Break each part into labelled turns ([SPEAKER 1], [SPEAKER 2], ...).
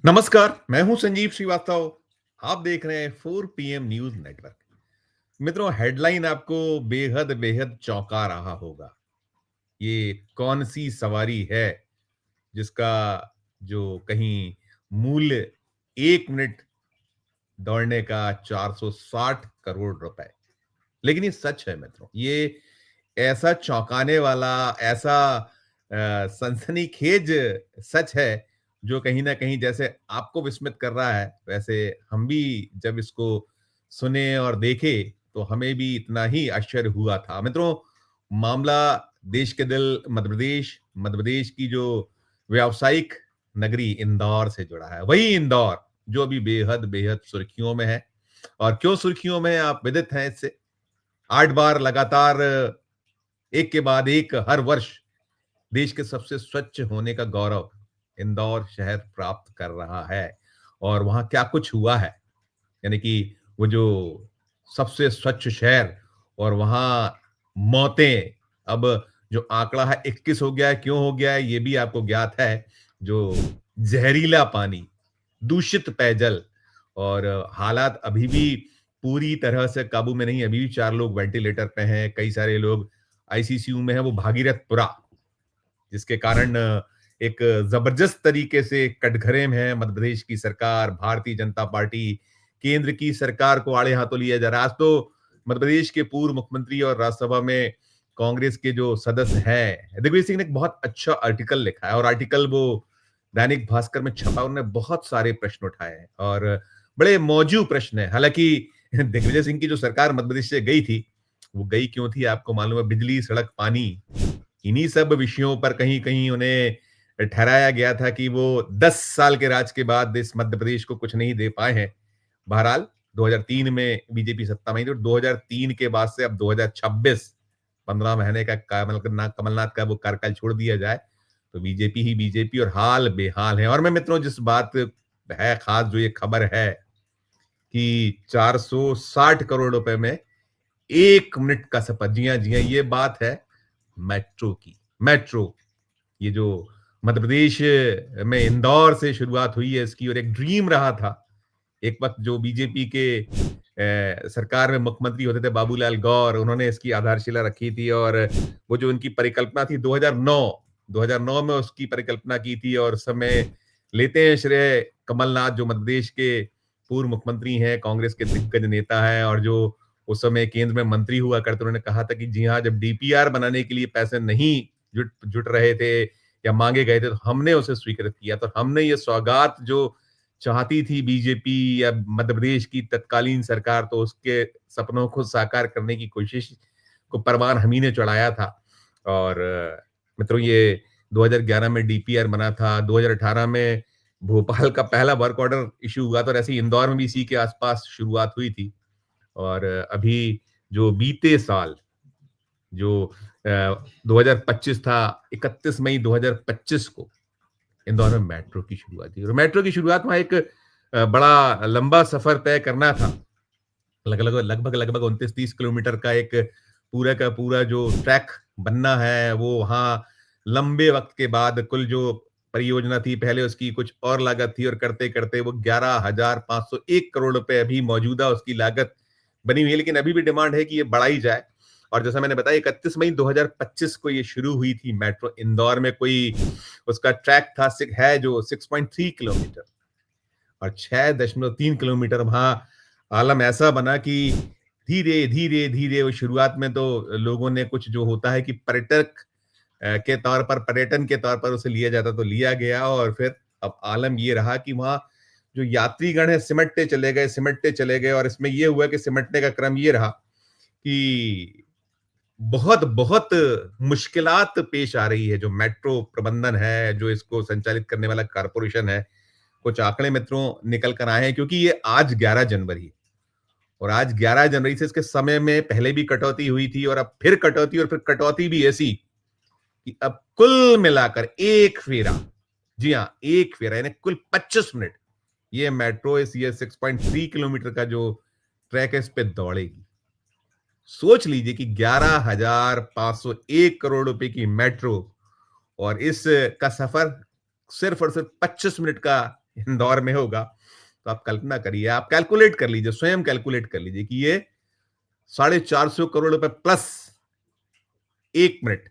[SPEAKER 1] नमस्कार, मैं हूं संजीव श्रीवास्तव। आप देख रहे हैं 4 PM न्यूज नेटवर्क। मित्रों, हेडलाइन आपको बेहद बेहद चौंका रहा होगा। ये कौन सी सवारी है जिसका जो कहीं मूल्य 1 मिनट दौड़ने का 460 करोड़ रुपए। लेकिन ये सच है मित्रों। ये ऐसा चौंकाने वाला, ऐसा सनसनीखेज सच है जो कहीं न कहीं जैसे आपको विस्मित कर रहा है, वैसे हम भी जब इसको सुने और देखे तो हमें भी इतना ही आश्चर्य हुआ था। मित्रों, मामला देश के दिल मध्य प्रदेश की जो व्यावसायिक नगरी इंदौर से जुड़ा है। वही इंदौर जो अभी बेहद बेहद सुर्खियों में है। और क्यों सुर्खियों में है, आप विदित हैं इससे। 8 बार लगातार एक के बाद एक हर वर्ष देश के सबसे स्वच्छ होने का गौरव इंदौर शहर प्राप्त कर रहा है। और वहां क्या कुछ हुआ है, यानी कि वो जो सबसे स्वच्छ शहर, और वहां मौतें अब जो आंकड़ा है 21 हो गया है। क्यों हो गया है ये भी आपको ज्ञात है। जो जहरीला पानी, दूषित पेयजल, और हालात अभी भी पूरी तरह से काबू में नहीं है। अभी भी 4 लोग वेंटिलेटर पे हैं, कई सारे लोग आईसीसीयू में हैं। वो भागीरथपुरा, जिसके कारण एक जबरदस्त तरीके से कटघरे में है मध्य प्रदेश की सरकार, भारतीय जनता पार्टी, केंद्र की सरकार को आड़े हाथों लिया जा रहा है। आज तो मध्य प्रदेश के पूर्व मुख्यमंत्री और राज्यसभा में कांग्रेस के जो सदस्य हैं, दिग्विजय सिंह ने एक बहुत अच्छा आर्टिकल लिखा है, और आर्टिकल वो दैनिक भास्कर में छपा। उन्होंने बहुत सारे प्रश्न उठाए हैं और बड़े मौजू प्रश्न है। हालांकि दिग्विजय सिंह की जो सरकार मध्य प्रदेश से गई थी, वो गई क्यों थी आपको मालूम है। बिजली, सड़क, पानी, इन्हीं सब विषयों पर कहीं कहीं उन्हें ठहराया गया था कि वो 10 साल के राज के बाद इस मध्य प्रदेश को कुछ नहीं दे पाए हैं। बहरहाल 2003 में बीजेपी सत्ता में आई थी, और 2003 के बाद से अब 2026, 15 महीने का कमलनाथ का वो कार्यकाल छोड़ दिया जाए तो बीजेपी ही बीजेपी, और हाल बेहाल है। और मैं मित्रों, जिस बात है खास, जो ये खबर है कि 460 करोड़ रुपए में 1 मिनट का सफर। जी हाँ, ये बात है मेट्रो की। मेट्रो, ये जो मध्य प्रदेश में इंदौर से शुरुआत हुई है इसकी, और एक ड्रीम रहा था। एक वक्त जो बीजेपी के सरकार में मुख्यमंत्री होते थे बाबूलाल गौर, उन्होंने इसकी आधारशिला रखी थी। और वो जो उनकी परिकल्पना थी 2009 में उसकी परिकल्पना की थी। और उस समय लेते हैं श्रेय कमलनाथ, जो मध्य प्रदेश के पूर्व मुख्यमंत्री हैं, कांग्रेस के दिग्गज नेता हैं, और जो उस समय केंद्र में मंत्री हुआ करते। उन्होंने कहा था कि जी हाँ, जब डीपीआर बनाने के लिए पैसे नहीं जुट जुट रहे थे या मांगे गए थे, तो हमने उसे स्वीकृत किया। तो हमने ये सौगात जो चाहती थी बीजेपी या मध्य प्रदेश की तत्कालीन सरकार, तो उसके सपनों को साकार करने की कोशिश को परवान हम ही ने चढ़ाया था। और मित्रों, ये 2011 में डीपीआर बना था, 2018 में भोपाल का पहला वर्क ऑर्डर इश्यू हुआ था, और ऐसे ही इंदौर में भी इसी के आसपास शुरुआत हुई थी। और अभी जो बीते साल जो 2025 था, 31 मई 2025 को इंदौर में मेट्रो की शुरुआत हुई। और मेट्रो की शुरुआत में एक बड़ा लंबा सफर तय करना था। लगभग 29-30 किलोमीटर का एक पूरा का पूरा जो ट्रैक बनना है, वो वहां लंबे वक्त के बाद कुल जो परियोजना थी, पहले उसकी कुछ और लागत थी, और करते करते वो 11,501 करोड़ रुपए अभी मौजूदा उसकी लागत बनी हुई है। लेकिन अभी भी डिमांड है कि ये बढ़ाई जाए। और जैसा मैंने बताया, 31 मई 2025 को ये शुरू हुई थी मेट्रो इंदौर में। कोई उसका ट्रैक था, है जो 6.3 किलोमीटर, और 6.3 किलोमीटर वहां आलम ऐसा बना कि धीरे धीरे धीरे वो शुरुआत में तो लोगों ने, कुछ जो होता है कि पर्यटक के तौर पर, पर्यटन के तौर पर उसे लिया जाता तो लिया गया। और फिर अब आलम ये रहा कि वहां जो यात्रीगण है सिमटते चले गए। और इसमें ये हुआ कि सिमटने का क्रम ये रहा कि बहुत बहुत मुश्किलात पेश आ रही है। जो मेट्रो प्रबंधन है, जो इसको संचालित करने वाला कारपोरेशन है, कुछ आंकड़े मित्रों निकल कर आए हैं। क्योंकि ये आज 11 जनवरी है, और आज 11 जनवरी से इसके समय में पहले भी कटौती हुई थी, और अब फिर कटौती, और फिर कटौती भी ऐसी कि अब कुल मिलाकर एक फेरा, जी हाँ, एक फेरा, यानी कुल 25 मिनट ये मेट्रो, इस ये 6.3 किलोमीटर का जो ट्रैक है, इस पे दौड़ेगी। सोच लीजिए कि 11,501 करोड़ रुपए की मेट्रो, और इस का सफर सिर्फ और सिर्फ 25 मिनट का इंदौर में होगा, तो आप कल्पना करिए, आप कैलकुलेट कर लीजिए, स्वयं कैलकुलेट कर लीजिए कि ये 450 करोड़ रुपए प्लस 1 मिनट,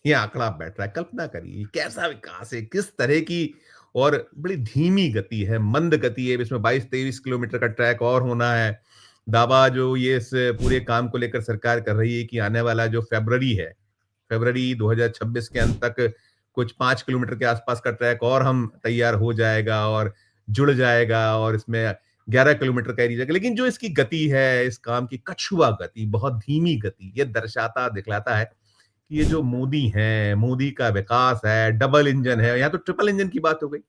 [SPEAKER 1] ये आंकड़ा बैठ रहा है। कल्पना करिए कैसा विकास है, किस तरह की और बड़ी धीमी गति है, मंद गति है। इसमें 22-23 किलोमीटर का ट्रैक और होना है। दावा जो ये इस पूरे काम को लेकर सरकार कर रही है कि आने वाला जो फरवरी 2026 के अंत तक कुछ 5 किलोमीटर के आसपास का ट्रैक और हम तैयार हो जाएगा और जुड़ जाएगा और इसमें 11 किलोमीटर का एरिया। लेकिन जो इसकी गति है, इस काम की कछुआ गति, बहुत धीमी गति, ये दर्शाता, दिखलाता है कि ये जो मोदी हैं, मोदी का विकास है, डबल इंजन है, यहाँ तो ट्रिपल इंजन की बात हो गई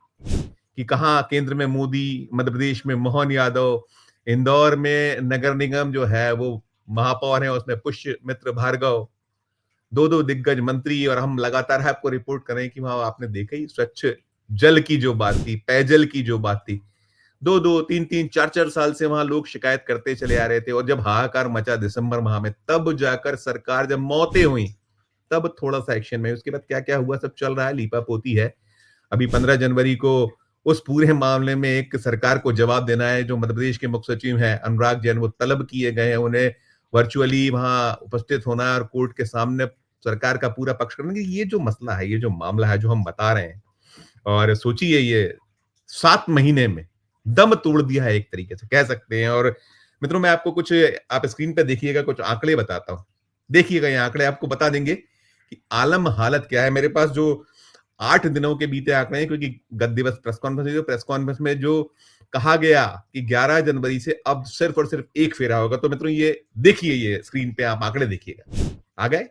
[SPEAKER 1] कि कहाँ केंद्र में मोदी, मध्य प्रदेश में मोहन यादव, इंदौर में नगर निगम जो है वो महापौर है, उसमें पुष्य मित्र भार्गव, दो दो दिग्गज मंत्री, और हम लगातार आपको रिपोर्ट कर रहे हैं कि वहां आपने देखा ही स्वच्छ जल की जो बात थी, पेयजल की जो बात थी, दो दो तीन तीन चार चार साल से वहां लोग शिकायत करते चले आ रहे थे, और जब हाहाकार मचा दिसंबर माह में, तब जाकर सरकार, जब मौतें हुई, तब थोड़ा सा एक्शन में। उसके बाद क्या क्या हुआ सब चल रहा है, लीपा पोती है। अभी 15 जनवरी को उस पूरे मामले में एक सरकार को जवाब देना है। जो मध्य प्रदेश के मुख्य सचिव हैं अनुराग जैन, वो तलब किए गए हैं, उन्हें वर्चुअली वहां उपस्थित होना है और कोर्ट के सामने सरकार का पूरा पक्ष करना। ये जो मसला है, ये जो मामला है जो हम बता रहे हैं, और सोचिए ये 7 महीने में दम तोड़ दिया है एक तरीके से कह सकते हैं। और मित्रों, मैं आपको कुछ, आप स्क्रीन पे देखिएगा, कुछ आंकड़े बताता हूं। देखिएगा, ये आंकड़े आपको बता देंगे कि आलम हालत क्या है। मेरे पास जो 8 दिनों के बीते आंकड़े हैं, क्योंकि गत दिवस प्रेस कॉन्फ्रेंस में जो कहा गया कि 11 जनवरी से अब सिर्फ और सिर्फ एक फेरा होगा। तो मित्रों ये देखिए, ये स्क्रीन पे आप आंकड़े देखिएगा। आ गए।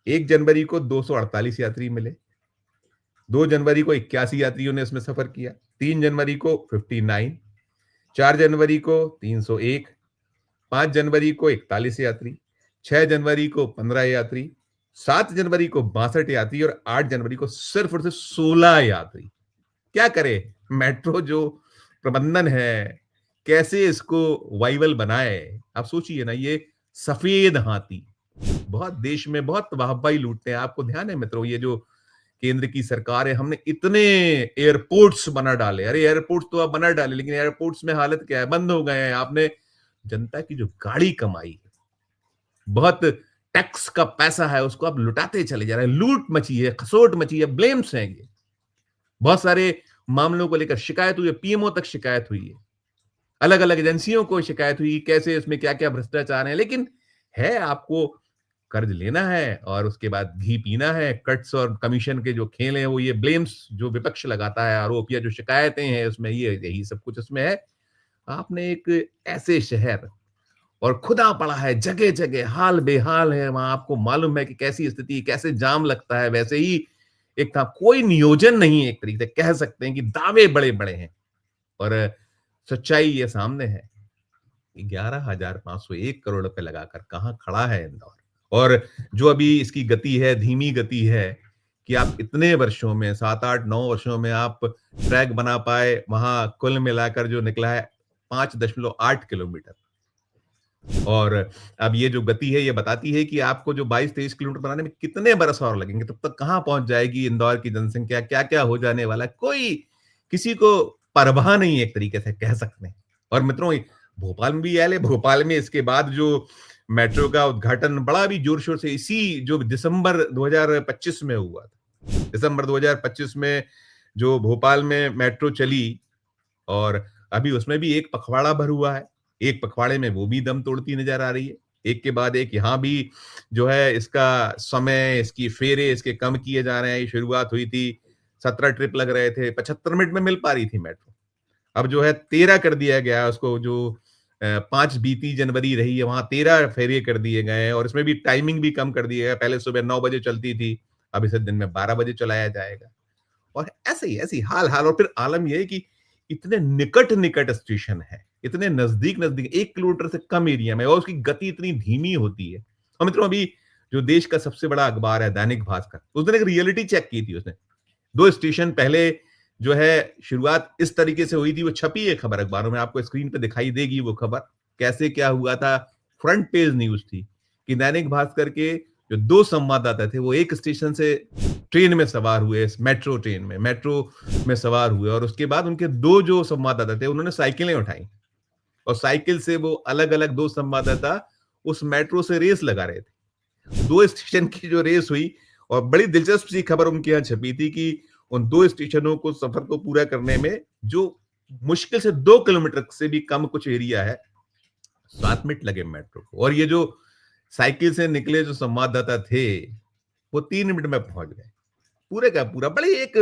[SPEAKER 1] 1 जनवरी को 248 यात्री मिले, 2 जनवरी को 81 यात्रियों ने इसमें सफर किया, 3 जनवरी को 59, 4 जनवरी को 301, 5 जनवरी को 41 यात्री, 6 जनवरी को 15 यात्री, 7 जनवरी को 62 यात्री, और 8 जनवरी को सिर्फ और सिर्फ 16 यात्री। क्या करे मेट्रो जो प्रबंधन है, कैसे इसको वाइबल बनाए। आप सोचिए ना, ये सफेद हाथी बहुत देश में बहुत वाहवाही लूटते हैं। आपको ध्यान है मित्रों, ये जो केंद्र की सरकार है, हमने इतने एयरपोर्ट्स बना डाले। अरे एयरपोर्ट्स तो आप बना डाले, लेकिन एयरपोर्ट्स में हालत क्या है, बंद हो गए हैं। आपने जनता की जो गाड़ी कमाई है, बहुत टैक्स का पैसा है, उसको आप लुटाते चले जा रहे हैं। लूट मची है, खसोट मची है, ब्लेम्स हैं ये। बहुत सारे मामलों को लेकर शिकायत हुई है, पीएमओ तक शिकायत हुई है, अलग अलग एजेंसियों को शिकायत हुई, कैसे इसमें क्या क्या भ्रष्टाचार है। लेकिन है, आपको कर्ज लेना है और उसके बाद घी पीना है। कट्स और कमीशन के जो खेल हैं, वो ये ब्लेम्स जो विपक्ष लगाता है, आरोप या जो शिकायतें हैं उसमें, ये यही सब कुछ इसमें है। आपने एक ऐसे शहर, और खुदा पड़ा है जगह जगह, हाल बेहाल है वहां, आपको मालूम है कि कैसी स्थिति, कैसे जाम लगता है। वैसे ही एक था, कोई नियोजन नहीं है, एक तरीके से कह सकते हैं कि दावे बड़े बड़े हैं, और सच्चाई ये सामने है कि 11,501 करोड़ रुपए लगाकर कहां खड़ा है इंदौर। और जो अभी इसकी गति है, धीमी गति है, कि आप इतने वर्षों में, 7-8-9 वर्षों में आप ट्रैक बना पाए, वहां कुल मिलाकर जो निकला है 5.8 किलोमीटर। और अब ये जो गति है, ये बताती है कि आपको जो 22-23 किलोमीटर बनाने में कितने बरस और लगेंगे। तब तक कहां पहुंच जाएगी इंदौर की जनसंख्या, क्या क्या हो जाने वाला है, कोई किसी को परवाह नहीं है, एक तरीके से कह सकते हैं। और मित्रों, भोपाल में भी है, भोपाल में इसके बाद जो मेट्रो का उद्घाटन बड़ा भी जोर शोर से इसी जो दिसंबर 2025 में हुआ था। दिसंबर 2025 में जो भोपाल में मेट्रो चली, और अभी उसमें भी एक पखवाड़ा भर हुआ है। एक पखवाड़े में वो भी दम तोड़ती नजर आ रही है। एक के बाद एक यहाँ भी जो है इसका समय, इसकी फेरे इसके कम किए जा रहे हैं। ये शुरुआत हुई थी, 17 ट्रिप लग रहे थे, 75 मिनट में मिल पा रही थी मेट्रो। अब जो है 13 कर दिया गया है उसको। जो 5 बीती जनवरी रही है, वहां 13 फेरे कर दिए गए हैं, और इसमें भी टाइमिंग भी कम कर दिया गया। पहले सुबह 9 बजे चलती थी, अब इसे दिन में 12 बजे चलाया जाएगा। और ऐसे ही ऐसी हाल हाल। और फिर आलम यह है कि इतने निकट निकट स्टेशन है, इतने नजदीक नजदीक, 1 किलोमीटर से कम एरिया में, और उसकी गति इतनी धीमी होती है। और मित्रों, अभी जो देश का सबसे बड़ा अखबार है दैनिक भास्कर, उसने एक रियलिटी चेक की थी। उसने 2 स्टेशन पहले जो है शुरुआत इस तरीके से हुई थी, वो छपी है खबर अखबारों में, आपको स्क्रीन पे दिखाई देगी वो खबर। कैसे क्या हुआ था, फ्रंट पेज न्यूज थी कि दैनिक भास्कर के जो 2 संवाददाता थे, वो एक स्टेशन से ट्रेन में सवार हुए, मेट्रो में सवार हुए और उसके बाद उनके 2 जो संवाददाता थे, उन्होंने साइकिलें उठाई और साइकिल से वो अलग-अलग 2 संवाददाता उस मेट्रो से रेस लगा रहे थे। 2 स्टेशन की जो रेस हुई और बड़ी दिलचस्प सी खबर उनके यहाँ छपी थी कि उन 2 स्टेशनों को सफर को पूरा करने में जो मुश्किल से 2 किलोमीटर से भी कम कुछ एरिया है, 7 मिनट लगे मेट्रो को और ये जो साइकिल से निकले जो संवाददाता थे, वो 3 मिनट में पहुंच गए। पूरे का पूरा बड़ी एक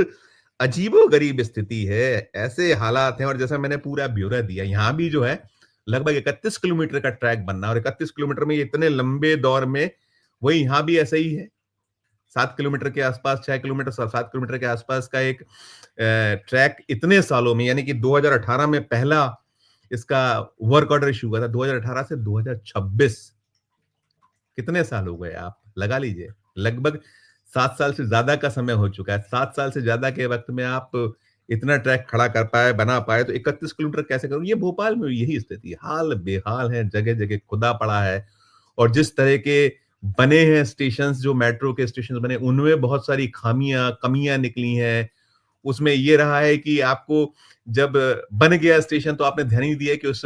[SPEAKER 1] अजीबो-गरीब स्थिति है। ऐसे हालात हैं और जैसा मैंने पूरा ब्यौरा दिया, यहाँ भी जो है लगभग 31 किलोमीटर का ट्रैक बनना और 31 किलोमीटर में इतने लंबे दौर में वही यहाँ भी ऐसा ही है। 7 किलोमीटर के आसपास 6 किलोमीटर 7 किलोमीटर के आसपास का एक ट्रैक इतने सालों में यानी कि 2018 में पहला इसका वर्क ऑर्डर इश्यू हुआ था 2018 से 2026 कितने साल हो गए आप लगा लीजिए लगभग 7 साल से ज्यादा का समय हो चुका है 7 साल से ज्यादा के वक्त में आप इतना ट्रैक खड़ा कर पाए बना पाए तो 31 किलोमीटर कैसे करोगे ये भोपाल में यही स्थिति है हाल बेहाल है जगह जगह खुदा पड़ा है और जिस तरह के बने हैं स्टेशन जो मेट्रो के स्टेशन बने उनमें बहुत सारी खामियां कमियां निकली हैं उसमें ये रहा है कि आपको जब बन गया स्टेशन तो आपने ध्यान ही दिया कि उस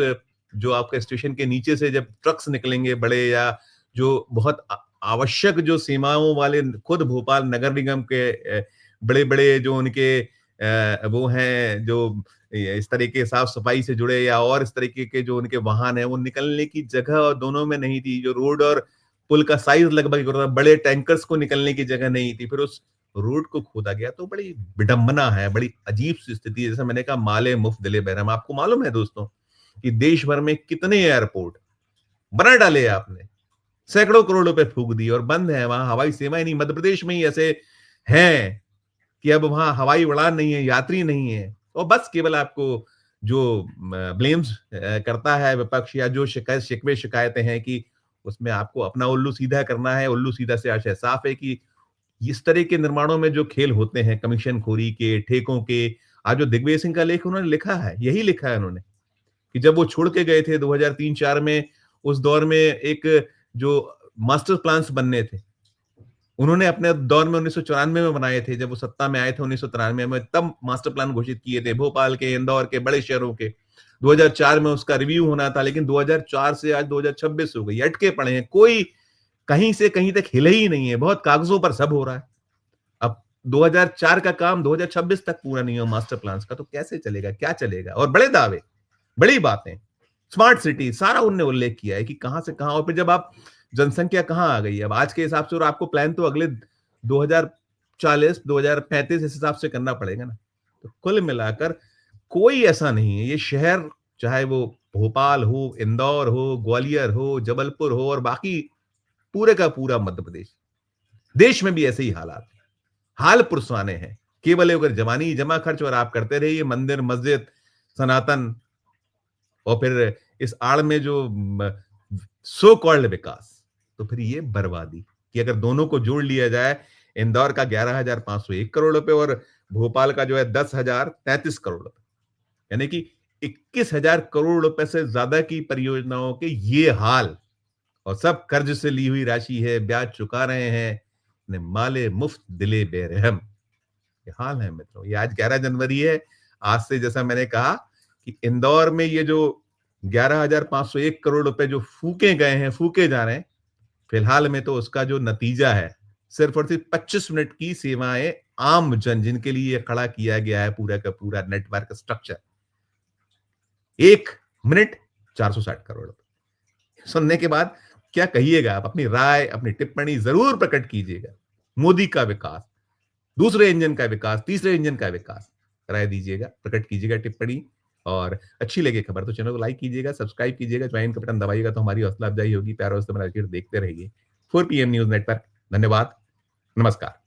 [SPEAKER 1] जो आपके स्टेशन के नीचे से जब ट्रक्स निकलेंगे बड़े या जो बहुत आवश्यक जो सीमाओं वाले खुद भोपाल नगर निगम के बड़े बड़े जो उनके वो हैं जो इस तरीके साफ सफाई से जुड़े या और इस तरीके के जो उनके वाहन है वो निकलने की जगह और दोनों में नहीं थी जो रोड और पुल का साइज लगभग बड़े टैंकर्स को निकलने की जगह नहीं थी फिर उस रोड को खोदा गया तो बड़ी विडंबना है बड़ी अजीब सी स्थिति जैसे मैंने कहा माले मुफ्त दिले बहरम आपको मालूम है दोस्तों कि देश भर में कितने एयरपोर्ट बना डाले आपने सैकड़ों करोड़ रुपए फूक दिए और बंद है वहां हवाई सेवाएं नहीं मध्य प्रदेश में ही ऐसे हैं कि अब वहां हवाई उड़ान नहीं है यात्री नहीं है और बस केवल आपको जो ब्लेम्स करता है विपक्ष या जो शिकायतें हैं कि उसमें आपको अपना उल्लू सीधा करना है उल्लू सीधा से आशय साफ है कि इस तरह के निर्माणों में जो खेल होते हैं कमीशन खोरी के ठेकों के आज जो दिग्विजय सिंह का लेख उन्होंने लिखा है यही लिखा है उन्होंने कि जब वो छोड़ के गए थे 2003-4 में उस दौर में एक जो मास्टर प्लान्स बनने थे उन्होंने अपने दौर में 1994 में बनाए थे जब वो सत्ता में आए थे 1993 में तब मास्टर प्लान घोषित किए थे भोपाल के इंदौर के बड़े शहरों के 2004 में उसका रिव्यू होना था लेकिन 2004 से आज 2026 हो गई अटके पड़े हैं कोई कहीं से कहीं तक हिले ही नहीं है बहुत कागजों पर सब हो रहा है अब 2004 का काम 2026 तक पूरा नहीं हो मास्टर प्लान का तो कैसे चलेगा क्या चलेगा और बड़े दावे बड़ी बातें स्मार्ट सिटी सारा उनने उल्लेख किया है कि कहां से कहां और फिर जब आप जनसंख्या कहां आ गई अब आज के हिसाब से और आपको प्लान तो अगले 2040 2035 इस हिसाब से करना पड़ेगा ना तो कुल मिलाकर कोई ऐसा नहीं है ये शहर चाहे वो भोपाल हो इंदौर हो ग्वालियर हो जबलपुर हो और बाकी पूरे का पूरा मध्य प्रदेश देश में भी ऐसे ही हालात हाल पुरसाने हैं केवल अगर जवानी जमा खर्च और आप करते रहिए मंदिर मस्जिद सनातन और फिर इस आड़ में जो सो कॉल्ड विकास तो फिर ये बर्बादी कि अगर दोनों को जोड़ लिया जाए इंदौर का 11,501 करोड़ रुपए और भोपाल का जो है 10,033 करोड़ रुपए यानी कि 21,000 करोड़ रुपए से ज्यादा की परियोजनाओं के ये हाल और सब कर्ज से ली हुई राशि है ब्याज चुका रहे हैं माले मुफ्त दिले बेरहम ये हाल है मित्रों ये आज 11 जनवरी है आज से जैसा मैंने कहा कि इंदौर में ये जो 11,501 करोड़ रुपए जो फूके गए हैं फूके जा रहे हैं फिलहाल में तो उसका जो नतीजा है सिर्फ और सिर्फ 25 मिनट की सेवाएं आम जन जिनके लिए खड़ा किया गया है पूरा का पूरा नेटवर्क स्ट्रक्चर 1 मिनट 460 करोड़ रुपए सुनने के बाद क्या कहिएगा आप अपनी राय अपनी टिप्पणी जरूर प्रकट कीजिएगा मोदी का विकास दूसरे इंजन का विकास तीसरे इंजन का विकास राय दीजिएगा प्रकट कीजिएगा टिप्पणी और अच्छी लगे खबर तो चैनल को लाइक कीजिएगा सब्सक्राइब कीजिएगा ज्वाइन का बटन दबाइएगा तो हमारी हौसला अफजाई होगी प्यार और देखते रहिए 4 PM न्यूज नेटवर्क धन्यवाद नमस्कार